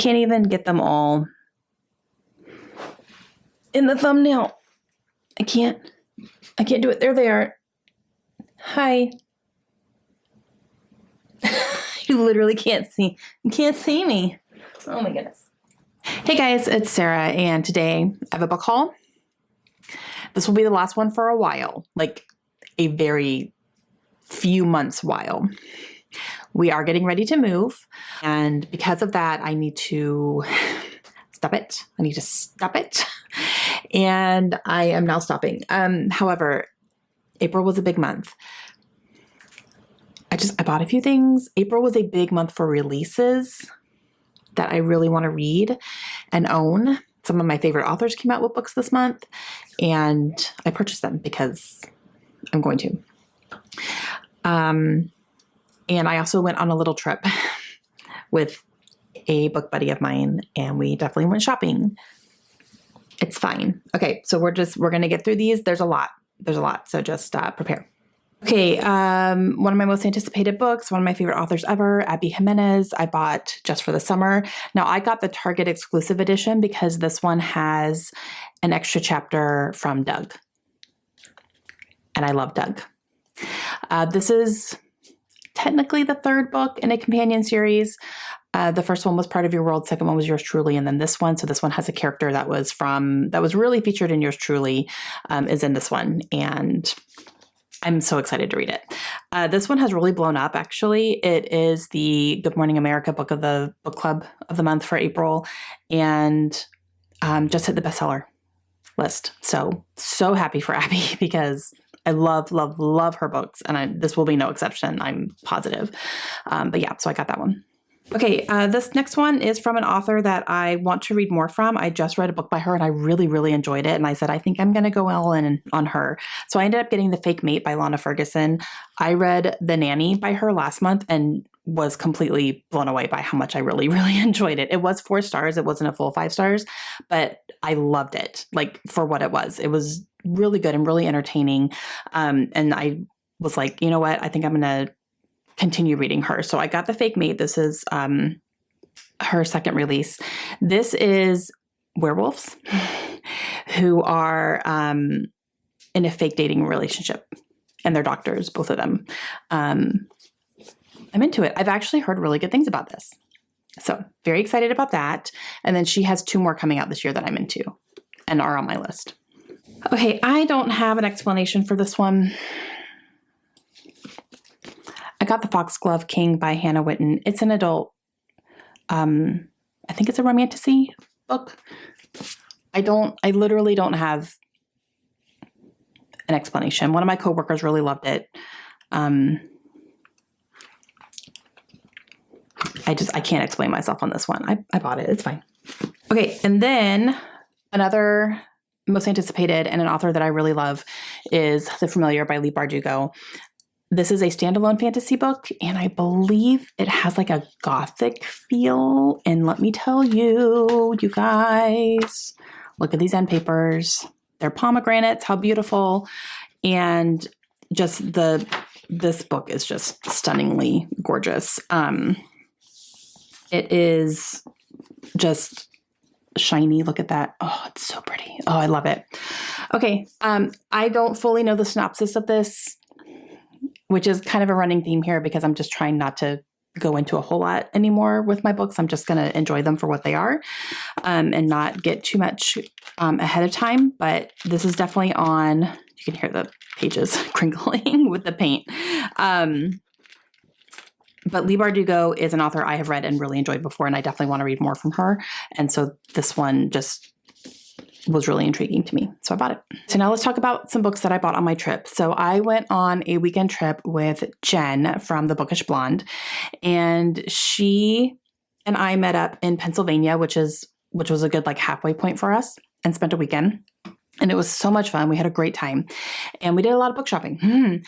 can't even get them all in the thumbnail. I can't do it. There they are. Hi. You literally can't see. You can't see me. Oh my goodness. Hey guys, it's Sarah, and today I have a book haul. This will be the last one for a while, like a very few months while. We are getting ready to move, and because of that, I need to stop it. I need to stop it. And I am now stopping. However, April was a big month. I bought a few things. April was a big month for releases that I really want to read and own. Some of my favorite authors came out with books this month, and I purchased them because I'm going to. And I also went on a little trip with a book buddy of mine, and we definitely went shopping. It's fine. Okay, so we're going to get through these. There's a lot. So just prepare. Okay, one of my most anticipated books, one of my favorite authors ever, Abby Jimenez, I bought just for the summer. Now, I got the Target exclusive edition because this one has an extra chapter from Doug. And I love Doug. This is technically the third book in a companion series. The first one was Part of Your World. Second one was Yours Truly. And then this one. So this one has a character that was really featured in Yours Truly, is in this one. And I'm so excited to read it. This one has really blown up, actually. It is the Good Morning America book club of the month for April, and just hit the bestseller list. So happy for Abby because I love, love, love her books, and this will be no exception, I'm positive. But yeah, so I got that one. Okay, this next one is from an author that I want to read more from. I just read a book by her and I really, really enjoyed it. And I said, I think I'm going to go all in on her. So I ended up getting The Fake Mate by Lana Ferguson. I read The Nanny by her last month and was completely blown away by how much I really, really enjoyed it. It was 4 stars. It wasn't a full 5 stars, but I loved it, like, for what it was. It was really good and really entertaining. And I was like, you know what? I think I'm going to continue reading her. So I got The Fake Mate. This is her second release. This is werewolves who are in a fake dating relationship, and they're doctors, both of them. I'm into it. I've actually heard really good things about this. So very excited about that. And then she has 2 more coming out this year that I'm into and are on my list. Okay, I don't have an explanation for this one. I got The Foxglove King by Hannah Whitten. It's an adult, I think it's a romantasy book. I literally don't have an explanation. One of my coworkers really loved it. I can't explain myself on this one. I bought it. It's fine. Okay. And then another most anticipated and an author that I really love is The Familiar by Leigh Bardugo. This is a standalone fantasy book, and I believe it has like a gothic feel. And let me tell you, you guys, look at these end papers. They're pomegranates. How beautiful. And just this book is just stunningly gorgeous. It is just shiny. Look at that. Oh, it's so pretty. Oh, I love it. Okay. I don't fully know the synopsis of this, which is kind of a running theme here because I'm just trying not to go into a whole lot anymore with my books. I'm just going to enjoy them for what they are, and not get too much ahead of time. But this is definitely on, you can hear the pages crinkling with the paint. But Leigh Bardugo is an author I have read and really enjoyed before, and I definitely want to read more from her. And so this one just was really intriguing to me. So I bought it. So now let's talk about some books that I bought on my trip. So I went on a weekend trip with Jen from the Bookish Blonde, and she and I met up in Pennsylvania, which was a good like halfway point for us, and spent a weekend. And it was so much fun. We had a great time, and we did a lot of book shopping.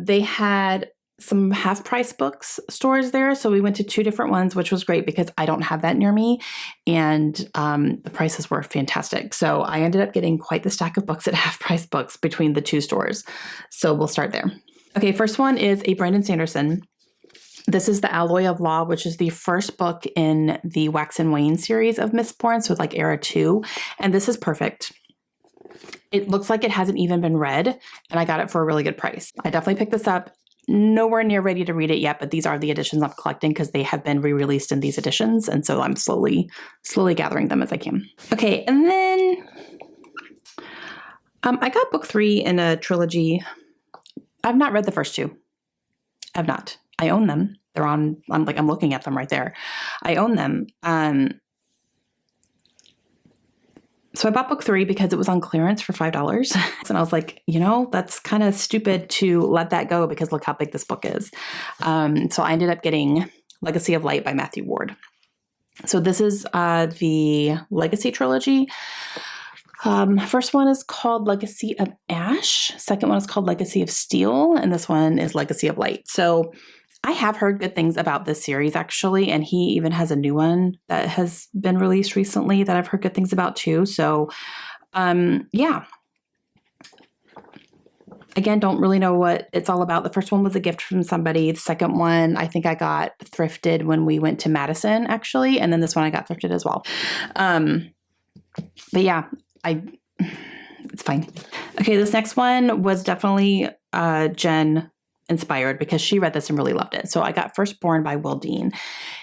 They had some half-price books stores there. So we went to 2 different ones, which was great because I don't have that near me. And the prices were fantastic. So I ended up getting quite the stack of books at half-price books between the 2 stores. So we'll start there. Okay, first one is a Brandon Sanderson. This is The Alloy of Law, which is the first book in the Wax and Wayne series of Mistborn, so it's like era 2. And this is perfect. It looks like it hasn't even been read, and I got it for a really good price. I definitely picked this up. Nowhere near ready to read it yet, but these are the editions I'm collecting because they have been re-released in these editions, and so I'm slowly gathering them as I can. Okay, and then I got book 3 in a trilogy. I've not read the first 2. I've not. I own them. They're on, I'm looking at them right there. I own them. So I bought book 3 because it was on clearance for $5. And I was like, you know, that's kind of stupid to let that go because look how big this book is. So I ended up getting Legacy of Light by Matthew Ward. So this is the Legacy trilogy. First one is called Legacy of Ash. Second one is called Legacy of Steel. And this one is Legacy of Light. So I have heard good things about this series, actually, and he even has a new one that has been released recently that I've heard good things about, too. So, yeah. Again, don't really know what it's all about. The first one was a gift from somebody. The second one, I think I got thrifted when we went to Madison, actually, and then this one I got thrifted as well. But yeah, it's fine. Okay, this next one was definitely Jen inspired because she read this and really loved it. So I got Firstborn by Will Dean.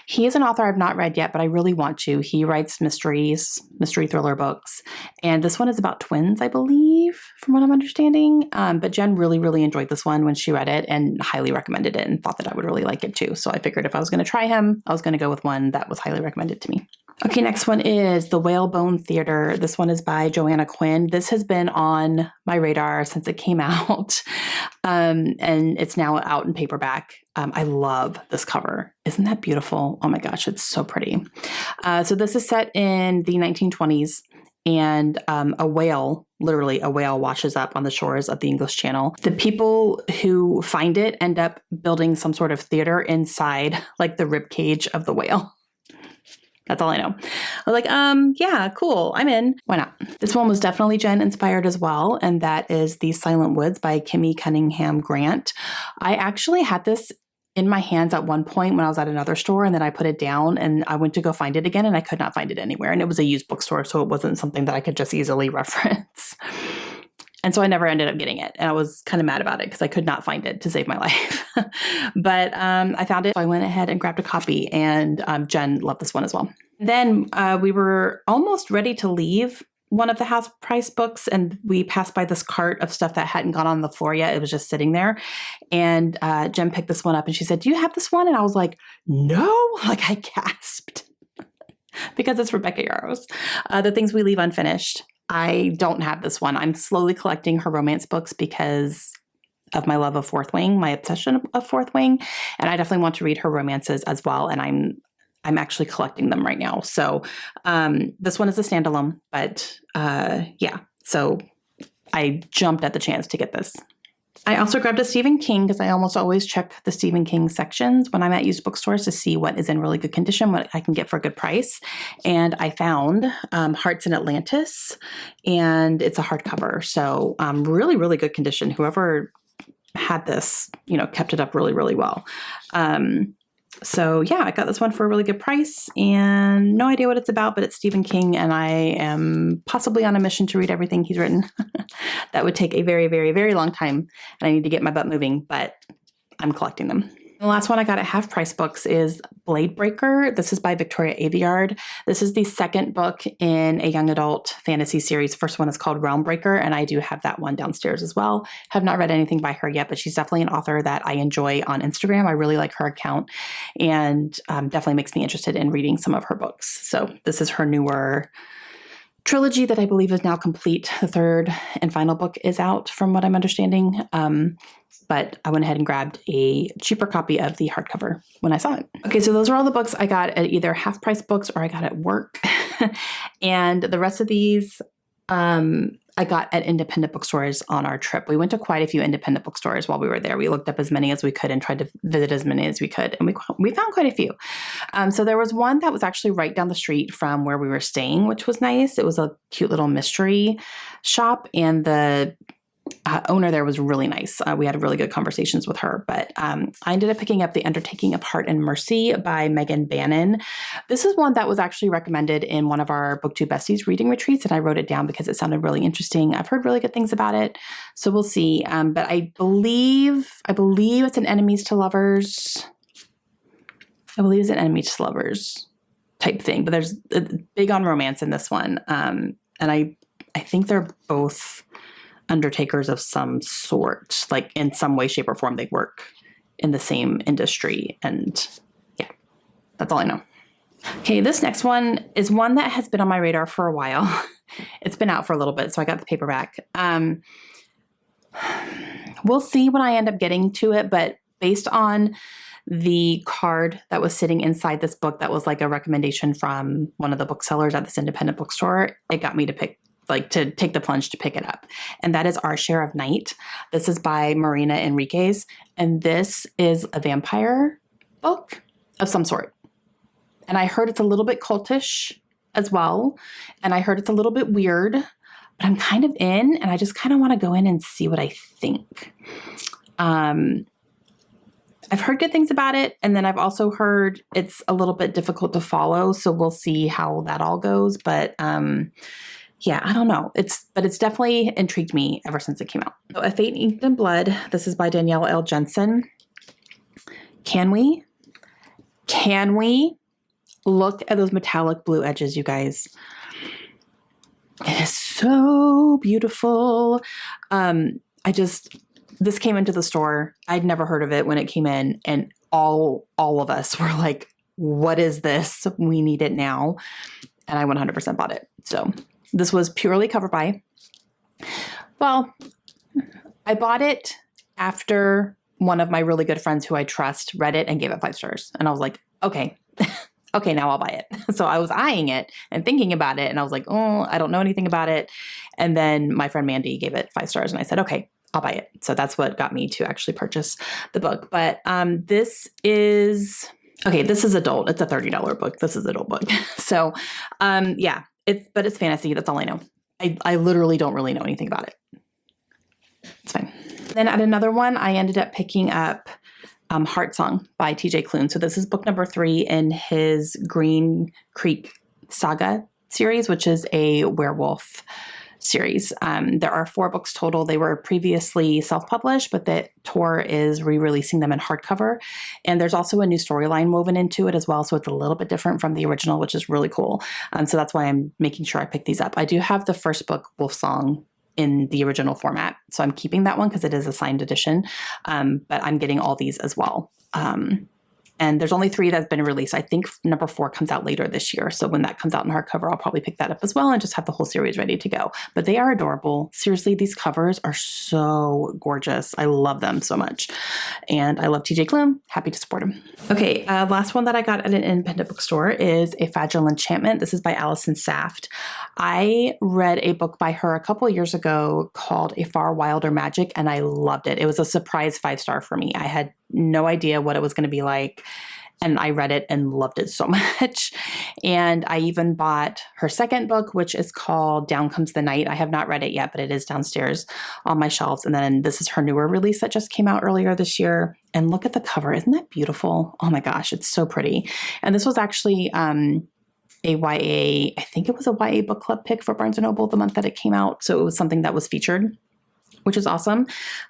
He is an author I've not read yet, but I really want to. He writes mystery thriller books. And this one is about twins, I believe, from what I'm understanding. But Jen really, really enjoyed this one when she read it and highly recommended it and thought that I would really like it too. So I figured if I was going to try him, I was going to go with one that was highly recommended to me. Okay, next one is The Whalebone Theater. This one is by Joanna Quinn. This has been on my radar since it came out, and it's now out in paperback. I love this cover. Isn't that beautiful? Oh my gosh, it's so pretty. So this is set in the 1920s, and a whale, literally a whale, washes up on the shores of the English Channel. The people who find it end up building some sort of theater inside, like the rib cage of the whale. That's all I know. I was like, yeah, cool. I'm in. Why not? This one was definitely Jen inspired as well. And that is The Silent Woods by Kimmy Cunningham Grant. I actually had this in my hands at one point when I was at another store, and then I put it down and I went to go find it again and I could not find it anywhere. And it was a used bookstore, so it wasn't something that I could just easily reference. And so I never ended up getting it. And I was kind of mad about it because I could not find it to save my life. But I found it. So I went ahead and grabbed a copy, and Jen loved this one as well. Then we were almost ready to leave one of the half price books, and we passed by this cart of stuff that hadn't gone on the floor yet. It was just sitting there. And Jen picked this one up and she said, "Do you have this one?" And I was like, "No." Like, I gasped because it's Rebecca Yarros. The Things We Leave Unfinished. I don't have this one. I'm slowly collecting her romance books because of my love of Fourth Wing, my obsession of Fourth Wing. And I definitely want to read her romances as well. And I'm actually collecting them right now. So this one is a standalone, but yeah. So I jumped at the chance to get this. I also grabbed a Stephen King because I almost always check the Stephen King sections when I'm at used bookstores to see what is in really good condition, what I can get for a good price. And I found Hearts in Atlantis, and it's a hardcover. So really, really good condition. Whoever had this, kept it up really, really well. So yeah, I got this one for a really good price and no idea what it's about, but it's Stephen King and I am possibly on a mission to read everything he's written. That would take a very, very, very long time and I need to get my butt moving, but I'm collecting them. The last one I got at Half Price Books is Blade Breaker. This is by Victoria Aveyard. This is the second book in a young adult fantasy series. First one is called Realm Breaker, and I do have that one downstairs as well. Have not read anything by her yet, but she's definitely an author that I enjoy on Instagram. I really like her account and definitely makes me interested in reading some of her books. So this is her newer trilogy that I believe is now complete. The third and final book is out from what I'm understanding. But I went ahead and grabbed a cheaper copy of the hardcover when I saw it. Okay, so those are all the books I got at either Half Price Books or I got at work. And the rest of these I got at independent bookstores on our trip. We went to quite a few independent bookstores while we were there. We looked up as many as we could and tried to visit as many as we could. And we found quite a few. So there was one that was actually right down the street from where we were staying, which was nice. It was a cute little mystery shop. And the owner there was really nice. We had really good conversations with her, but I ended up picking up The Undertaking of Heart and Mercy by Megan Bannon. This is one that was actually recommended in one of our BookTube Besties reading retreats, and I wrote it down because it sounded really interesting. I've heard really good things about it, so we'll see. But I believe it's an enemies to lovers. I believe it's an enemies to lovers type thing, but there's big on romance in this one. And I think they're both undertakers of some sort, like in some way, shape, or form. They work in the same industry. And yeah, that's all I know. Okay, this next one is one that has been on my radar for a while. It's been out for a little bit, so I got the paperback. We'll see when I end up getting to it, but based on the card that was sitting inside this book that was like a recommendation from one of the booksellers at this independent bookstore, it got me to take the plunge to pick it up. And that is Our Share of Night. This is by Marina Enriquez. And this is a vampire book of some sort. And I heard it's a little bit cultish as well. And I heard it's a little bit weird, but I'm kind of in, and I just kind of want to go in and see what I think. I've heard good things about it. And then I've also heard it's a little bit difficult to follow. So we'll see how that all goes. But, yeah, I don't know. It's definitely intrigued me ever since it came out. So A Fate Inked in Blood. This is by Danielle L. Jensen. Can we look at those metallic blue edges, you guys? It is so beautiful. This came into the store. I'd never heard of it when it came in, and all of us were like, what is this? We need it now. And I 100% bought it. So this was purely cover buy. Well, I bought it after one of my really good friends who I trust read it and gave it 5 stars. And I was like, okay, okay, now I'll buy it. So I was eyeing it and thinking about it. And I was like, oh, I don't know anything about it. And then my friend Mandy gave it 5 stars. And I said, okay, I'll buy it. So that's what got me to actually purchase the book. But this is adult. It's a $30 book. This is an adult book. So yeah, it's fantasy. That's all I know. I literally don't really know anything about it. It's fine. Then at another one, I ended up picking up Heart Song by TJ Klune. So this is book number 3 in his Green Creek Saga series, which is a werewolf series. There are 4 books total. They were previously self-published, but the Tor is re-releasing them in hardcover. And there's also a new storyline woven into it as well. So it's a little bit different from the original, which is really cool. So that's why I'm making sure I pick these up. I do have the first book, Wolf Song, in the original format. So I'm keeping that one because it is a signed edition. But I'm getting all these as well. And there's only 3 that's been released. I think number 4 comes out later this year. So when that comes out in hardcover, I'll probably pick that up as well and just have the whole series ready to go. But they are adorable. Seriously, these covers are so gorgeous. I love them so much. And I love TJ Klune. Happy to support him. Okay, last one that I got at an independent bookstore is A Fragile Enchantment. This is by Allison Saft. I read a book by her a couple of years ago called A Far Wilder Magic, and I loved it. It was a surprise 5-star for me. I had no idea what it was going to be like. And I read it and loved it so much. And I even bought her second book, which is called Down Comes the Night. I have not read it yet, but it is downstairs on my shelves. And then this is her newer release that just came out earlier this year. And look at the cover. Isn't that beautiful? Oh my gosh, it's so pretty. And this was actually a YA, I think it was a YA book club pick for Barnes & Noble the month that it came out. So it was something that was featured, which is awesome.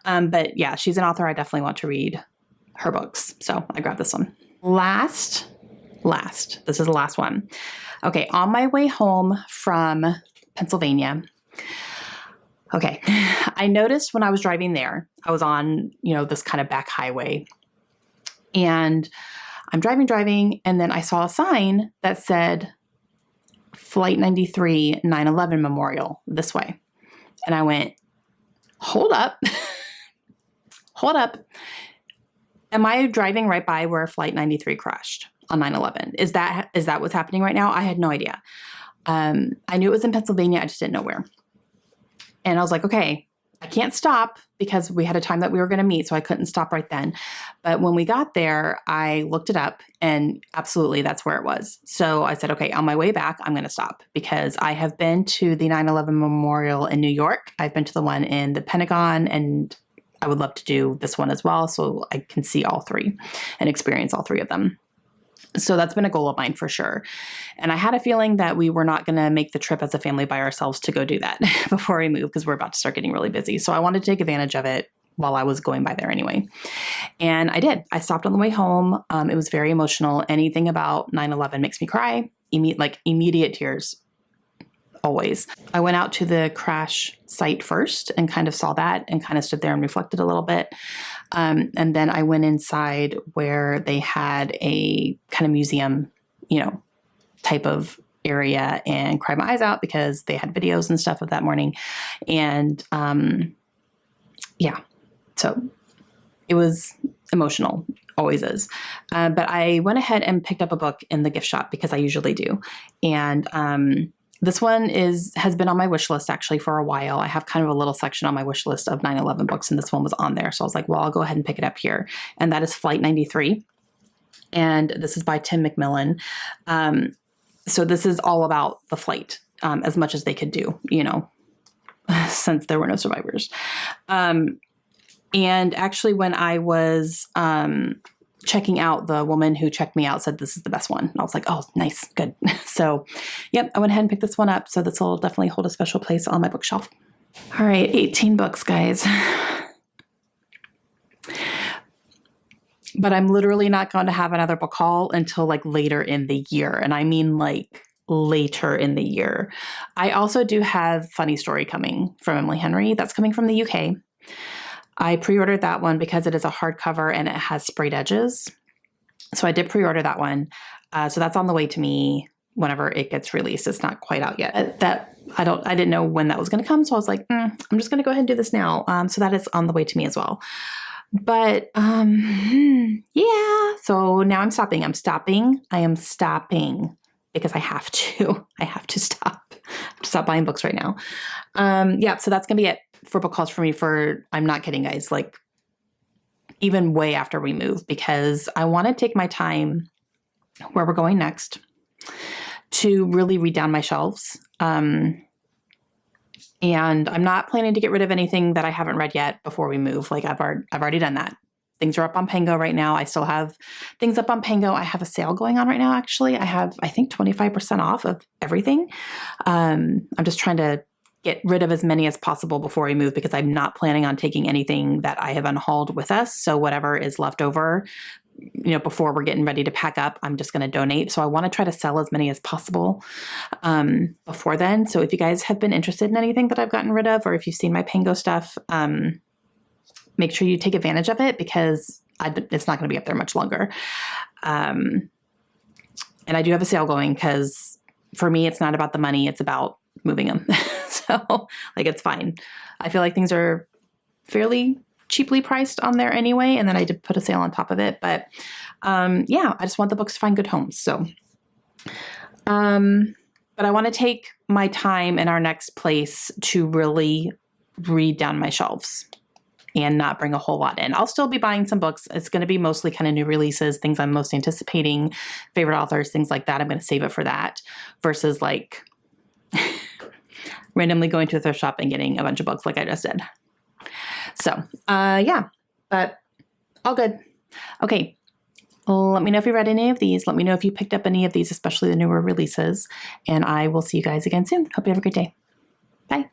But yeah, she's an author I definitely want to read her books. So I grabbed this one. Last, this is the last one. Okay, on my way home from Pennsylvania. Okay, I noticed when I was driving there, I was on, this kind of back highway, and I'm driving, and then I saw a sign that said Flight 93 9/11 Memorial this way. And I went, hold up. Am I driving right by where Flight 93 crashed on 9/11? Is that what's happening right now? I had no idea. I knew it was in Pennsylvania. I just didn't know where. And I was like, okay, I can't stop because we had a time that we were going to meet, so I couldn't stop right then. But when we got there, I looked it up and absolutely that's where it was. So I said, okay, on my way back, I'm going to stop because I have been to the 9/11 Memorial in New York. I've been to the one in the Pentagon, and I would love to do this one as well so I can see all three and experience all three of them. So that's been a goal of mine for sure. And I had a feeling that we were not going to make the trip as a family by ourselves to go do that before we move because we're about to start getting really busy. So I wanted to take advantage of it while I was going by there anyway. And I did. I stopped on the way home. It was very emotional. Anything about 9/11 makes me cry. Immediate tears. Always. I went out to the crash site first and kind of saw that and kind of stood there and reflected a little bit. And then I went inside where they had a kind of museum, type of area and cried my eyes out because they had videos and stuff of that morning. And so it was emotional, always is. But I went ahead and picked up a book in the gift shop because I usually do. And this one has been on my wish list actually for a while. I have kind of a little section on my wish list of 9/11 books, and this one was on there. So I was like, well, I'll go ahead and pick it up here. And that is Flight 93. And this is by Tim McMillan. So this is all about the flight, as much as they could do, since there were no survivors. And actually when I was checking out, the woman who checked me out said this is the best one. And I was like, oh, nice, good. So, yep, I went ahead and picked this one up. So this will definitely hold a special place on my bookshelf. All right, 18 books, guys. But I'm literally not going to have another book haul until like later in the year. And I mean like later in the year. I also do have Funny Story coming from Emily Henry. That's coming from the UK. I pre-ordered that one because it is a hardcover and it has sprayed edges. So I did pre-order that one. So that's on the way to me whenever it gets released. It's not quite out yet. I didn't know when that was going to come. So I was like, I'm just going to go ahead and do this now. So that is on the way to me as well. But yeah. So now I'm stopping. I am stopping because I have to. I have to stop. I have to stop buying books right now. Yeah. So that's going to be it for book hauls for me I'm not kidding, guys, like even way after we move, because I want to take my time where we're going next to really read down my shelves. And I'm not planning to get rid of anything that I haven't read yet before we move. Like I've already done that. Things are up on Pango right now. I still have things up on Pango. I have a sale going on right now. Actually, I have, I think 25% off of everything. I'm just trying to get rid of as many as possible before we move because I'm not planning on taking anything that I have unhauled with us. So whatever is left over, before we're getting ready to pack up, I'm just going to donate. So I want to try to sell as many as possible before then. So if you guys have been interested in anything that I've gotten rid of, or if you've seen my Pango stuff, make sure you take advantage of it because it's not going to be up there much longer. And I do have a sale going because for me, it's not about the money. It's about moving them. So it's fine. I feel like things are fairly cheaply priced on there anyway. And then I did put a sale on top of it, but yeah, I just want the books to find good homes. So, but I want to take my time in our next place to really read down my shelves and not bring a whole lot in. I'll still be buying some books. It's going to be mostly kind of new releases, things I'm most anticipating, favorite authors, things like that. I'm going to save it for that versus randomly going to a thrift shop and getting a bunch of books like I just did. So, yeah, but all good. Okay. Let me know if you read any of these. Let me know if you picked up any of these, especially the newer releases. And I will see you guys again soon. Hope you have a great day. Bye.